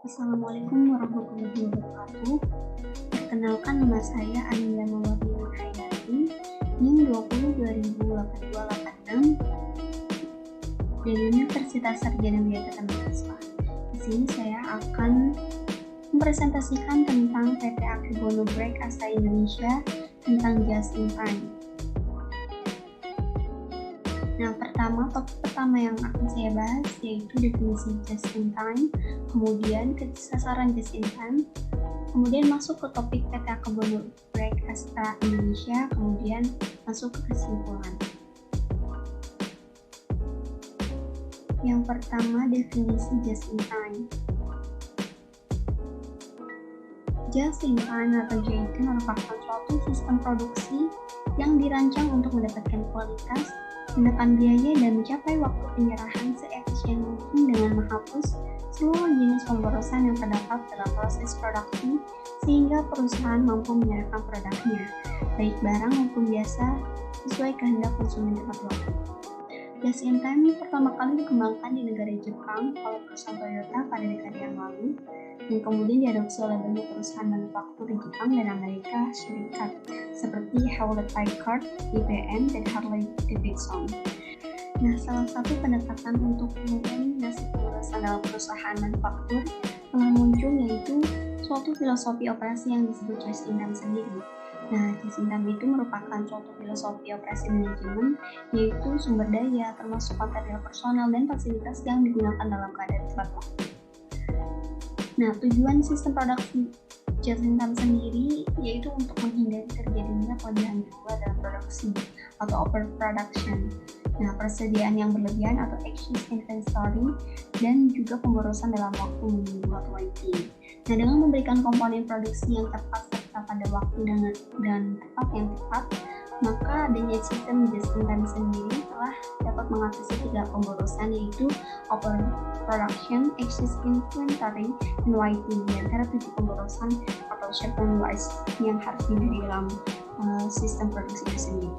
Assalamualaikum warahmatullahi wabarakatuh. Perkenalkan, nama saya Anindya Mawati Hayati, NIM 20 2022 86 dari Universitas Sarjana Widyata Mahasiswa. Di sini saya akan mempresentasikan tentang PT Akebono Break Asa Indonesia tentang Just in Time. Nah, topik pertama yang akan saya bahas yaitu definisi just in time, kemudian sasaran just in time, kemudian masuk ke topik PT Akebono Break Asa Indonesia, kemudian masuk ke kesimpulan. Yang pertama, definisi just in time. Just in time atau JIT merupakan suatu sistem produksi yang dirancang untuk mendapatkan kualitas, menekan biaya, dan mencapai waktu penyerahan seefisien mungkin dengan menghapus seluruh jenis pemborosan yang terdapat dalam proses produksi sehingga perusahaan mampu menyerahkan produknya, baik barang maupun jasa, sesuai kehendak konsumen tepat waktu. Just in time pertama kali dikembangkan di negara Jepang oleh perusahaan Toyota pada dekade yang lalu, dan kemudian diadopsi oleh banyak perusahaan manufaktur di Jepang dan Amerika Serikat seperti Hewlett Packard, IBM, dan Harley Davidson. Nah, salah satu pendekatan untuk mengeliminasi pemborosan dalam perusahaan manufaktur telah muncul, yaitu suatu filosofi operasi yang disebut just in time sendiri. Nah, just in time itu merupakan suatu filosofi operasi manajemen, yaitu sumber daya, termasuk material personal dan fasilitas yang digunakan dalam keadaan tepat waktu. Nah, tujuan sistem produksi just in time sendiri yaitu untuk menghindari terjadinya kelebihan kedua dalam produksi atau overproduction. Nah, persediaan yang berlebihan atau excess inventory, dan juga pemborosan dalam waktu menunggu atau waiting. Nah, dengan memberikan komponen produksi yang tepat serta pada waktu dan tempat yang tepat, maka adanya sistem just in time sendiri telah dapat mengatasi 3 pemborosan, yaitu overproduction, excess inventory, dan waiting, di antara 7 pemborosan atau short and wise yang harus dihindari dalam sistem produksi itu sendiri.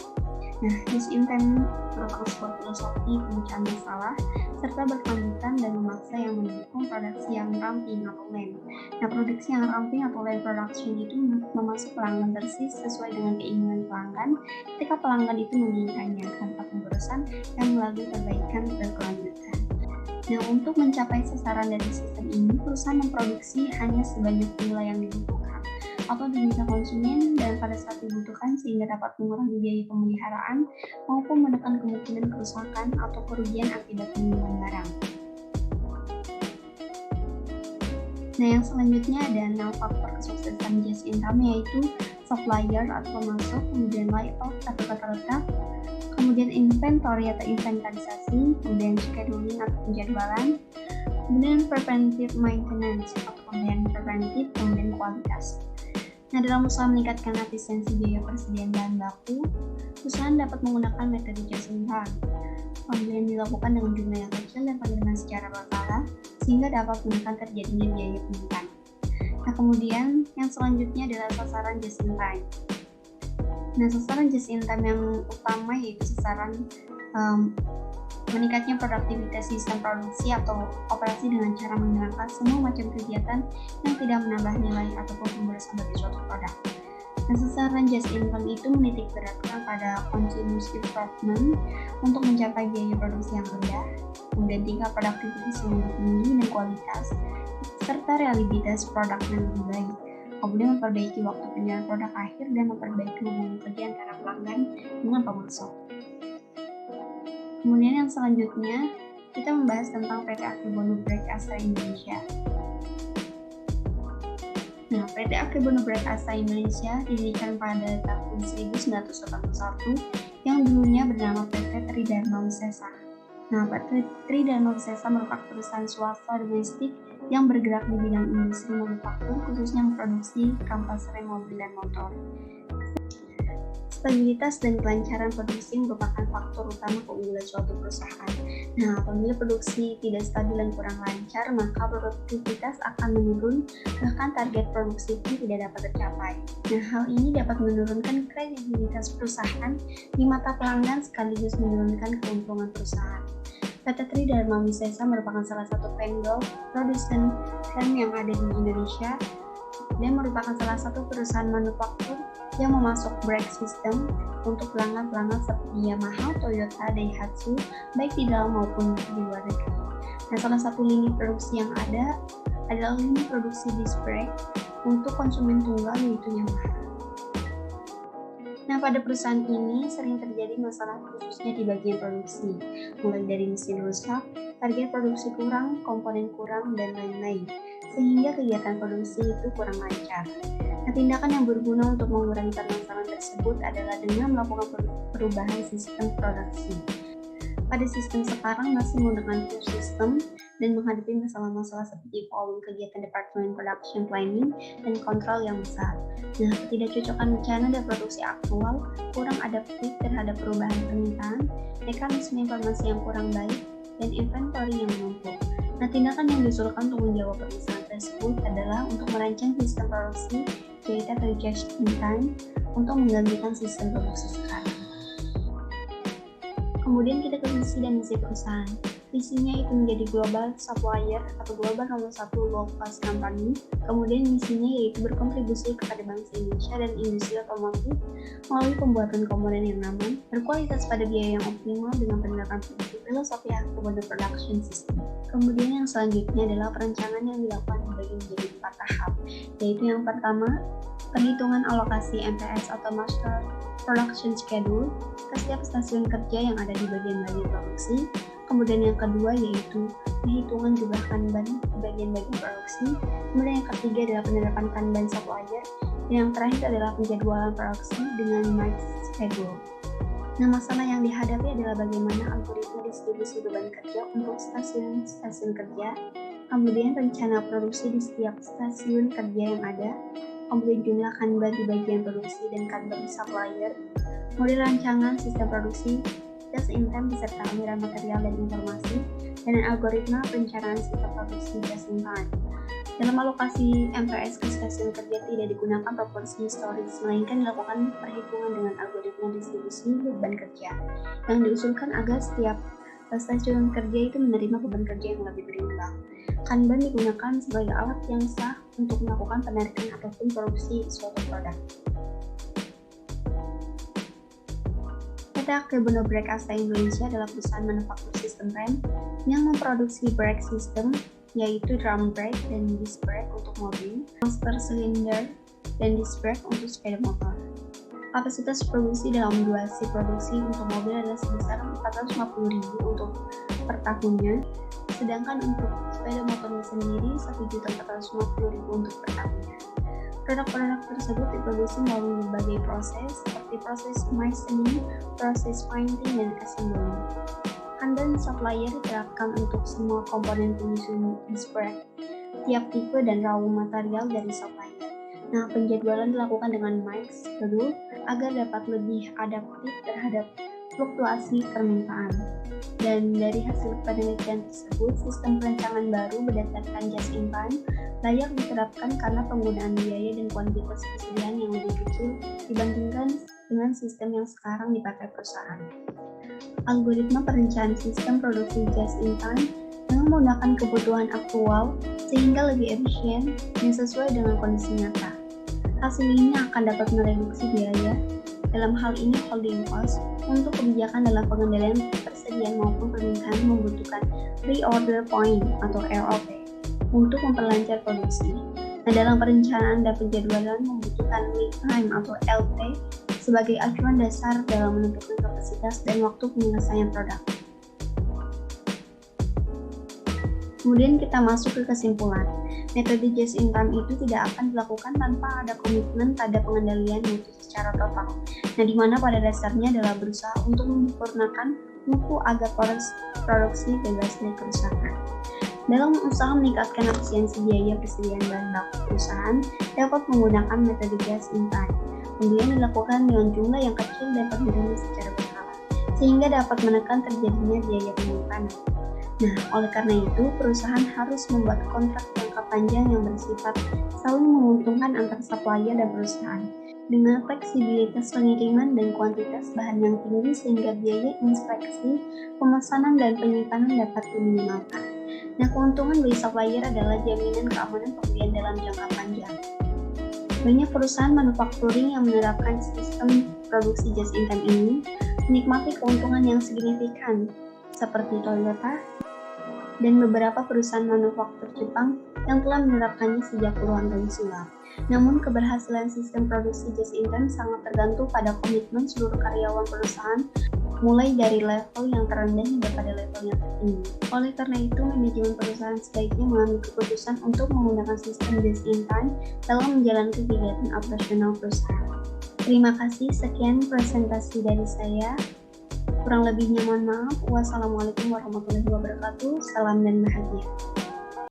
Nah, just in time merupakan sebuah filosofi pemecahan masalah serta berkelanjutan dan memaksa yang mendukung produksi yang ramping atau lean. Nah, produksi yang ramping atau lean production itu memasuk pelanggan persis sesuai dengan keinginan pelanggan ketika pelanggan itu menginginkannya, tanpa pemborosan dan melalui perbaikan berkelanjutan. Nah, untuk mencapai sasaran dari sistem ini, perusahaan memproduksi hanya sebanyak nilai yang dibutuhkan atau diminta konsumen dan pada saat dibutuhkan, sehingga dapat mengurangi biaya pemeliharaan maupun menekan kemungkinan kerusakan atau kerugian akibat penggunaan barang. Nah, yang selanjutnya ada 6 faktor kesuksesan just in time, yaitu supplier atau pemasok, kemudian layout atau tata letak, kemudian inventory atau inventarisasi, kemudian scheduling atau penjadwalan, kemudian preventive maintenance atau pembelian preventif, kemudian kualitas. Nah, dalam usaha meningkatkan efisiensi biaya persediaan bahan baku, perusahaan dapat menggunakan metode just in time. Pembelian dilakukan dengan jumlah yang kecil dan pengiriman secara berkala, sehingga dapat menekan terjadinya biaya pengiriman. Nah, kemudian yang selanjutnya adalah sasaran just in time. Nah, sasaran just in time yang utama yaitu sasaran meningkatnya produktivitas sistem produksi atau operasi dengan cara menghilangkan semua macam kegiatan yang tidak menambah nilai ataupun pemborosan bagi suatu produk. Nah, sasaran just in time itu menitik beratkan pada continuous improvement untuk mencapai biaya produksi yang rendah, kemudian tingkat produktivitas yang lebih tinggi dan kualitas, serta reliabilitas produk yang lebih baik. Kemudian memperbaiki waktu penyerahan produk akhir dan memperbaiki hubungan kerja antara pelanggan dengan pemasok. Kemudian yang selanjutnya, kita membahas tentang PT Akebono Break Asa Indonesia. Nah, PT Akebono Break Asa Indonesia didirikan pada tahun 1981 yang dulunya bernama PT Tridharma Wisesa. Nah, PT Tridharma Wisesa merupakan perusahaan swasta domestik yang bergerak di bidang industri manufaktur, khususnya memproduksi kampas rem mobil dan motor. Stabilitas dan kelancaran produksi merupakan faktor utama keunggulan suatu perusahaan. Nah, apabila produksi tidak stabil dan kurang lancar, maka produktivitas akan menurun, bahkan target produksi pun tidak dapat tercapai. Nah, hal ini dapat menurunkan kredibilitas perusahaan di mata pelanggan sekaligus menurunkan keuntungan perusahaan. PT Tri Dharma Wisesa merupakan salah satu vendor produsen rem yang ada di Indonesia dan merupakan salah satu perusahaan manufaktur yang memasok brake system untuk pelanggan-pelanggan seperti Yamaha, Toyota, Daihatsu, baik di dalam maupun di luar negeri. Nah, salah satu lini produksi yang ada adalah lini produksi disc brake untuk konsumen tunggal yaitu Yamaha. Nah, pada perusahaan ini sering terjadi masalah khususnya di bagian produksi, mulai dari mesin rusak, target produksi kurang, komponen kurang, dan lain-lain, sehingga kegiatan produksi itu kurang lancar. Nah, tindakan yang berguna untuk mengurangi permasalahan tersebut adalah dengan melakukan perubahan sistem produksi. Pada sistem sekarang masih menggunakan full system dan menghadapi masalah-masalah seperti volume kegiatan Departemen Production Planning dan kontrol yang besar. Nah, ketidakcocokan rencana dan produksi aktual, kurang adaptif terhadap perubahan permintaan, mekanisme informasi yang kurang baik, dan inventory yang menumpuk. Nah, tindakan yang diusulkan untuk menjawab permasalahan tersebut adalah untuk merancang sistem produksi yaitu atau just in time untuk menggantikan sistem produksi sekarang. Kemudian kita ke visi dan misi perusahaan. Visinya itu menjadi global supplier atau global nomor 1 low cost company. Kemudian misinya yaitu berkontribusi kepada bangsa Indonesia dan industri otomotif melalui pembuatan komponen yang aman, berkualitas pada biaya yang optimal dengan penerapan filosofi Accountable Production System. Kemudian yang selanjutnya adalah perencanaan yang dilakukan dibagi menjadi 4 tahap, yaitu yang pertama, perhitungan alokasi MPS atau Master Production Schedule ke setiap stasiun kerja yang ada di bagian-bagian produksi. Kemudian yang kedua yaitu perhitungan jumlah Kanban di bagian-bagian produksi. Kemudian yang ketiga adalah penerapan Kanban supplier. Dan yang terakhir adalah penjadwalan produksi dengan Mike Schedule. Nah, masalah yang dihadapi adalah bagaimana algoritma distribusi beban kerja untuk stasiun kerja, kemudian rencana produksi di setiap stasiun kerja yang ada, kemudian jumlah Kanban di bagian produksi dan Kanban supplier, kemudian rancangan sistem produksi, just in time beserta aliran material dan informasi, dan algoritma perencanaan sistem produksi just in time. Dalam alokasi MPS ke stasiun kerja tidak digunakan proporsi historis, melainkan dilakukan perhitungan dengan algoritma distribusi beban kerja yang diusulkan agar setiap stasiun kerja itu menerima beban kerja yang lebih berimbang. Kanban digunakan sebagai alat yang sah untuk melakukan penarikan ataupun produksi suatu produk. PT Akebono Brake Asta Indonesia adalah perusahaan manufaktur sistem rem yang memproduksi brake system, yaitu drum brake dan disc brake untuk mobil, master cylinder dan disc brake untuk sepeda motor. Kapasitas produksi dalam 2 shift produksi untuk mobil adalah sebesar 450.000 untuk per tahunnya, sedangkan untuk sepeda motornya sendiri 1.450.000 untuk per tahunnya. Produk-produk tersebut diproduksi melalui berbagai proses seperti proses machining, proses painting, dan assembly. Kanban supplier diterapkan untuk semua komponen penyusun disc brake, tiap tipe dan raw material dari supplier. Nah, penjadwalan dilakukan dengan Mike Schedule agar dapat lebih adaptif terhadap fluktuasi permintaan. Dan dari hasil penelitian tersebut, sistem perencanaan baru berdasarkan just in time layak diterapkan karena penggunaan biaya dan kuantitas persediaan yang lebih kecil dibandingkan dengan sistem yang sekarang dipakai perusahaan. Algoritma perencanaan sistem produksi just in time dengan menggunakan kebutuhan aktual sehingga lebih efisien dan sesuai dengan kondisi nyata. Hasil ini akan dapat mereduksi biaya, dalam hal ini holding cost, untuk kebijakan dalam pengendalian persediaan maupun permintaan membutuhkan reorder point atau ROP untuk memperlancar produksi. Nah, dalam perencanaan dan penjadwalan membutuhkan lead time atau LT sebagai acuan dasar dalam menentukan kapasitas dan waktu penyelesaian produk. Kemudian kita masuk ke kesimpulan. Metode just in time itu tidak akan dilakukan tanpa ada komitmen pada pengendalian mutu secara total. Nah, di mana pada dasarnya adalah berusaha untuk menyempurnakan mutu agar produksi bebas dari kerusakan. Dalam usaha meningkatkan efisiensi biaya persediaan bahan baku perusahaan, dapat menggunakan metode just in time. Kemudian dilakukan dengan jumlah yang kecil dapat dirilis secara berkala, sehingga dapat menekan terjadinya biaya penyimpanan. Nah, oleh karena itu, perusahaan harus membuat kontrak jangka panjang yang bersifat saling menguntungkan antar supplier dan perusahaan. dengan fleksibilitas pengiriman dan kuantitas bahan yang tinggi sehingga biaya inspeksi, pemesanan, dan penyimpanan dapat diminimalkan. Nah, keuntungan bagi supplier adalah jaminan keamanan pembelian dalam jangka panjang. Banyak perusahaan manufacturing yang menerapkan sistem produksi just in time ini menikmati keuntungan yang signifikan, seperti Toyota dan beberapa perusahaan manufaktur Jepang yang telah menerapkannya sejak puluhan tahun silam. Namun, keberhasilan sistem produksi just in time sangat tergantung pada komitmen seluruh karyawan perusahaan, mulai dari level yang terendah hingga pada level yang tertinggi. Oleh karena itu, manajemen perusahaan sebaiknya mengambil keputusan untuk menggunakan sistem just in time dalam menjalankan kegiatan operasional perusahaan. Terima kasih, sekian presentasi dari saya. Kurang lebihnya mohon maaf. Wassalamualaikum warahmatullahi wabarakatuh. Salam dan bahagia.